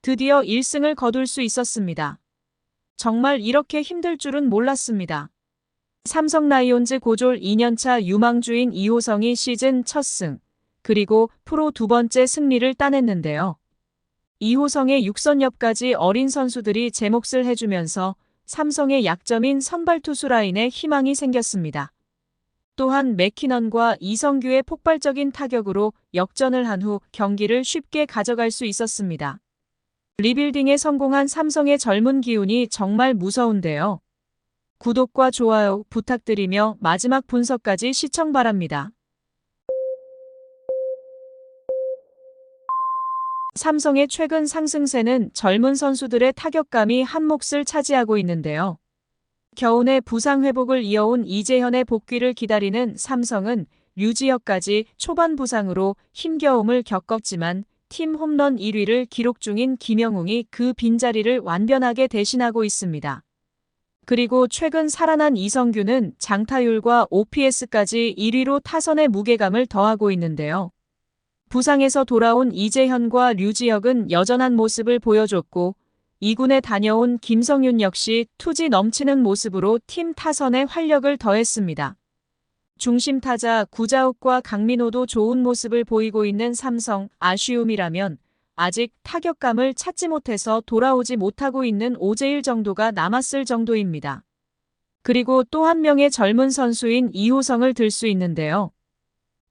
드디어 1승을 거둘 수 있었습니다. 정말 이렇게 힘들 줄은 몰랐습니다. 삼성 라이온즈 고졸 2년차 유망주인 이호성이 시즌 첫 승, 그리고 프로 두 번째 승리를 따냈는데요. 이호성의 6선엽까지 어린 선수들이 제 몫을 해주면서 삼성의 약점인 선발 투수 라인에 희망이 생겼습니다. 또한 맥키넌과 이성규의 폭발적인 타격으로 역전을 한 후 경기를 쉽게 가져갈 수 있었습니다. 리빌딩에 성공한 삼성의 젊은 기운이 정말 무서운데요. 구독과 좋아요 부탁드리며 마지막 분석까지 시청 바랍니다. 삼성의 최근 상승세는 젊은 선수들의 타격감이 한 몫을 차지하고 있는데요. 겨우내 부상 회복을 이어온 이재현의 복귀를 기다리는 삼성은 류지혁까지 초반 부상으로 힘겨움을 겪었지만 팀 홈런 1위를 기록 중인 김영웅이 그 빈자리를 완변하게 대신하고 있습니다. 그리고 최근 살아난 이성규는 장타율과 OPS까지 1위로 타선의 무게감을 더하고 있는데요. 부상에서 돌아온 이재현과 류지혁은 여전한 모습을 보여줬고 2군에 다녀온 김성윤 역시 투지 넘치는 모습으로 팀 타선에 활력을 더했습니다. 중심 타자 구자욱과 강민호도 좋은 모습을 보이고 있는 삼성, 아쉬움이라면 아직 타격감을 찾지 못해서 돌아오지 못하고 있는 오재일 정도가 남았을 정도입니다. 그리고 또 한 명의 젊은 선수인 이호성을 들 수 있는데요.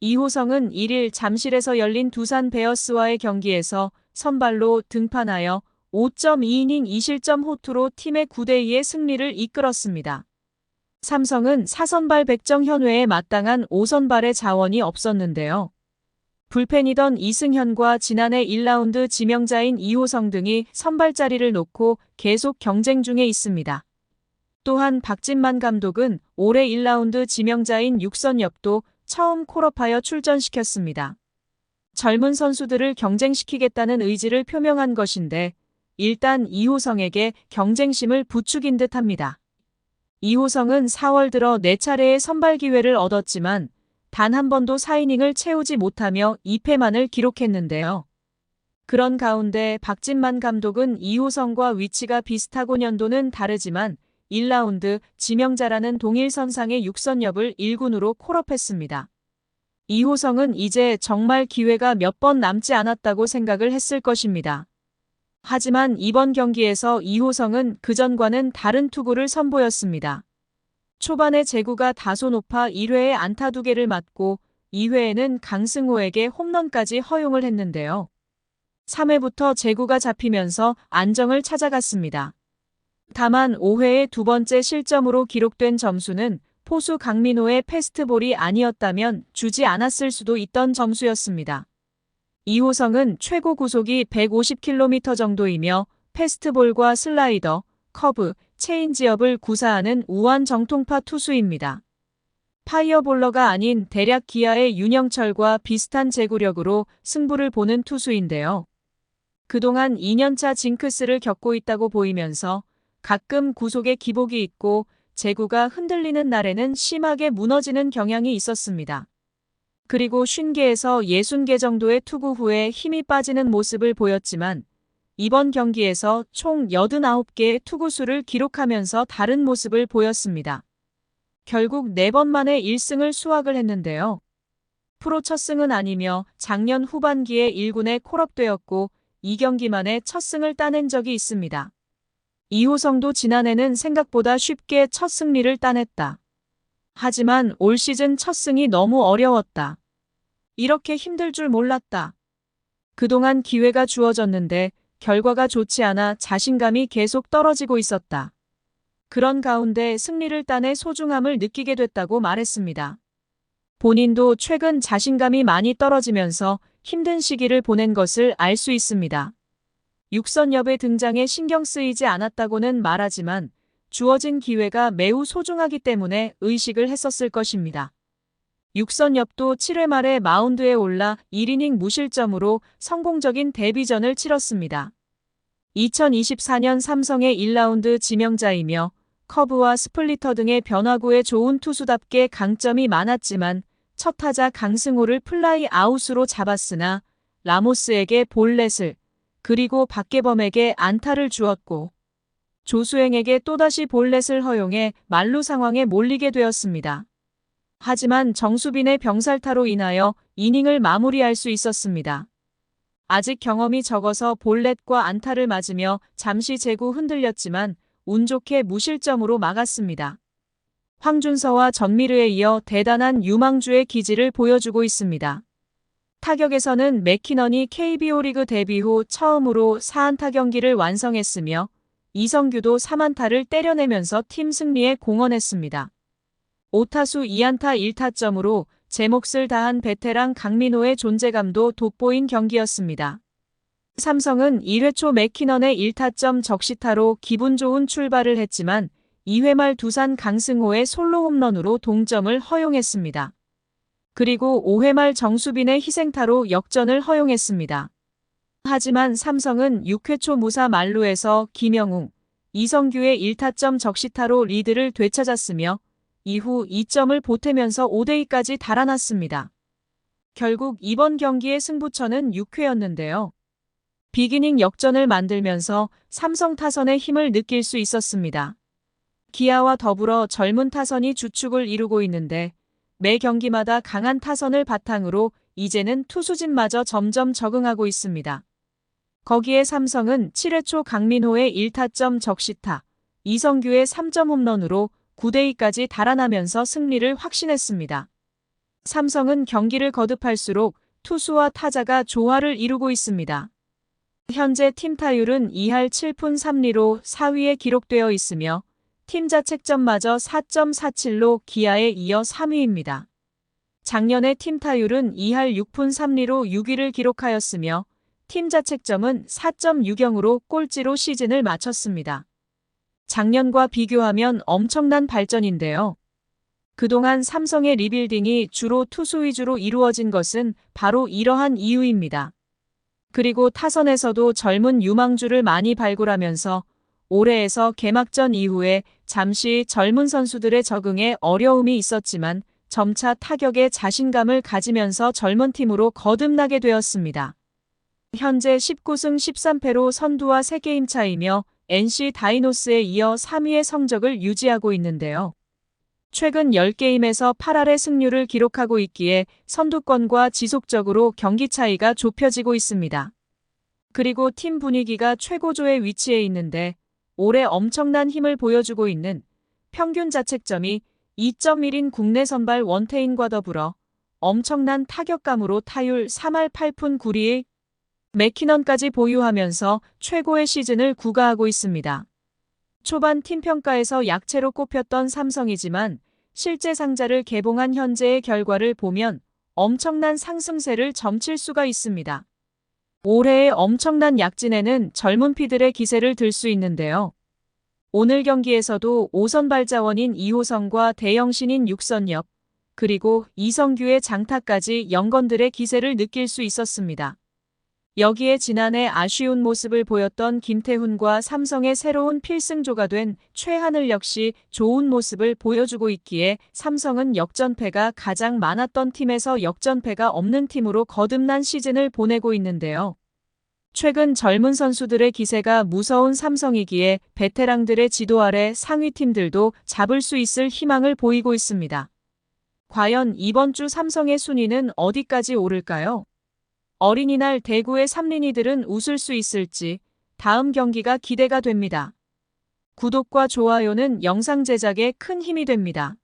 이호성은 1일 잠실에서 열린 두산 베어스와의 경기에서 선발로 등판하여 5.2이닝 2실점 호투로 팀의 9대2의 승리를 이끌었습니다. 삼성은 4선발 백정현외에 마땅한 5선발의 자원이 없었는데요. 불펜이던 이승현과 지난해 1라운드 지명자인 이호성 등이 선발 자리를 놓고 계속 경쟁 중에 있습니다. 또한 박진만 감독은 올해 1라운드 지명자인 육선엽도 처음 콜업하여 출전시켰습니다. 젊은 선수들을 경쟁시키겠다는 의지를 표명한 것인데 일단 이호성에게 경쟁심을 부추긴 듯합니다. 이호성은 4월 들어 4차례의 선발 기회를 얻었지만 단 한 번도 4이닝을 채우지 못하며 2패만을 기록했는데요. 그런 가운데 박진만 감독은 이호성과 위치가 비슷하고 연도는 다르지만 1라운드 지명자라는 동일선상의 육선엽을 1군으로 콜업했습니다. 이호성은 이제 정말 기회가 몇 번 남지 않았다고 생각을 했을 것입니다. 하지만 이번 경기에서 이호성은 그전과는 다른 투구를 선보였습니다. 초반에 제구가 다소 높아 1회에 안타 2개를 맞고 2회에는 강승호에게 홈런까지 허용을 했는데요. 3회부터 제구가 잡히면서 안정을 찾아갔습니다. 다만 5회의 두 번째 실점으로 기록된 점수는 포수 강민호의 패스트볼이 아니었다면 주지 않았을 수도 있던 점수였습니다. 이호성은 최고 구속이 150km 정도이며 패스트볼과 슬라이더, 커브, 체인지업을 구사하는 우완 정통파 투수입니다. 파이어볼러가 아닌 대략 기아의 윤영철과 비슷한 제구력으로 승부를 보는 투수인데요. 그동안 2년차 징크스를 겪고 있다고 보이면서 가끔 구속에 기복이 있고 제구가 흔들리는 날에는 심하게 무너지는 경향이 있었습니다. 그리고 50개에서 60개 정도의 투구 후에 힘이 빠지는 모습을 보였지만 이번 경기에서 총 89개의 투구수를 기록하면서 다른 모습을 보였습니다. 결국 4번 만에 1승을 수확을 했는데요. 프로 첫 승은 아니며 작년 후반기에 1군에 콜업되었고 2경기 만에 첫 승을 따낸 적이 있습니다. 이호성도 지난해는 생각보다 쉽게 첫 승리를 따냈다. 하지만 올 시즌 첫 승이 너무 어려웠다. 이렇게 힘들 줄 몰랐다. 그동안 기회가 주어졌는데 결과가 좋지 않아 자신감이 계속 떨어지고 있었다. 그런 가운데 승리를 따내 소중함을 느끼게 됐다고 말했습니다. 본인도 최근 자신감이 많이 떨어지면서 힘든 시기를 보낸 것을 알 수 있습니다. 육선엽의 등장에 신경 쓰이지 않았다고는 말하지만 주어진 기회가 매우 소중하기 때문에 의식을 했었을 것입니다. 육선엽도 7회 말에 마운드에 올라 1이닝 무실점으로 성공적인 데뷔전을 치렀습니다. 2024년 삼성의 1라운드 지명자이며 커브와 스플리터 등의 변화구에 좋은 투수답게 강점이 많았지만 첫 타자 강승호를 플라이 아웃으로 잡았으나 라모스에게 볼넷을 그리고 박계범에게 안타를 주었고 조수행에게 또다시 볼넷을 허용해 만루 상황에 몰리게 되었습니다. 하지만 정수빈의 병살타로 인하여 이닝을 마무리할 수 있었습니다. 아직 경험이 적어서 볼넷과 안타를 맞으며 잠시 제구 흔들렸지만 운 좋게 무실점으로 막았습니다. 황준서와 전미르에 이어 대단한 유망주의 기질을 보여주고 있습니다. 타격에서는 맥키넌이 KBO 리그 데뷔 후 처음으로 4안타 경기를 완성했으며 이성규도 3안타를 때려내면서 팀 승리에 공헌했습니다. 5타수 2안타 1타점으로 제 몫을 다한 베테랑 강민호의 존재감도 돋보인 경기였습니다. 삼성은 1회 초 맥키넌의 1타점 적시타로 기분 좋은 출발을 했지만 2회 말 두산 강승호의 솔로 홈런으로 동점을 허용했습니다. 그리고 5회 말 정수빈의 희생타로 역전을 허용했습니다. 하지만 삼성은 6회 초 무사 만루에서 김영웅, 이성규의 1타점 적시타로 리드를 되찾았으며 이후 2점을 보태면서 5대2까지 달아났습니다. 결국 이번 경기의 승부처는 6회였는데요. 비기닝 역전을 만들면서 삼성 타선의 힘을 느낄 수 있었습니다. 기아와 더불어 젊은 타선이 주축을 이루고 있는데 매 경기마다 강한 타선을 바탕으로 이제는 투수진마저 점점 적응하고 있습니다. 거기에 삼성은 7회 초 강민호의 1타점 적시타, 이성규의 3점 홈런으로 9대2까지 달아나면서 승리를 확신했습니다. 삼성은 경기를 거듭할수록 투수와 타자가 조화를 이루고 있습니다. 현재 팀 타율은 2할 7푼 3리로 4위에 기록되어 있으며 팀 자책점마저 4.47로 기아에 이어 3위입니다. 작년에 팀 타율은 2할 6푼 3리로 6위를 기록하였으며 팀 자책점은 4.60으로 꼴찌로 시즌을 마쳤습니다. 작년과 비교하면 엄청난 발전인데요. 그동안 삼성의 리빌딩이 주로 투수 위주로 이루어진 것은 바로 이러한 이유입니다. 그리고 타선에서도 젊은 유망주를 많이 발굴하면서 올해에서 개막전 이후에 잠시 젊은 선수들의 적응에 어려움이 있었지만 점차 타격에 자신감을 가지면서 젊은 팀으로 거듭나게 되었습니다. 현재 19승 13패로 선두와 3게임 차이며 NC 다이노스에 이어 3위의 성적을 유지하고 있는데요. 최근 10게임에서 8할의 승률을 기록하고 있기에 선두권과 지속적으로 경기 차이가 좁혀지고 있습니다. 그리고 팀 분위기가 최고조에 위치해 있는데 올해 엄청난 힘을 보여주고 있는 평균 자책점이 2.1인 국내 선발 원태인과 더불어 엄청난 타격감으로 타율 3할 8푼 9리의 맥키넌까지 보유하면서 최고의 시즌을 구가하고 있습니다. 초반 팀 평가에서 약체로 꼽혔던 삼성이지만 실제 상자를 개봉한 현재의 결과를 보면 엄청난 상승세를 점칠 수가 있습니다. 올해의 엄청난 약진에는 젊은 피들의 기세를 들 수 있는데요. 오늘 경기에서도 5선 발자원인 2호선과 대형신인 6선엽, 그리고 이성규의 장타까지 영건들의 기세를 느낄 수 있었습니다. 여기에 지난해 아쉬운 모습을 보였던 김태훈과 삼성의 새로운 필승조가 된 최하늘 역시 좋은 모습을 보여주고 있기에 삼성은 역전패가 가장 많았던 팀에서 역전패가 없는 팀으로 거듭난 시즌을 보내고 있는데요. 최근 젊은 선수들의 기세가 무서운 삼성이기에 베테랑들의 지도 아래 상위 팀들도 잡을 수 있을 희망을 보이고 있습니다. 과연 이번 주 삼성의 순위는 어디까지 오를까요? 어린이날 대구의 삼린이들은 웃을 수 있을지 다음 경기가 기대가 됩니다. 구독과 좋아요는 영상 제작에 큰 힘이 됩니다.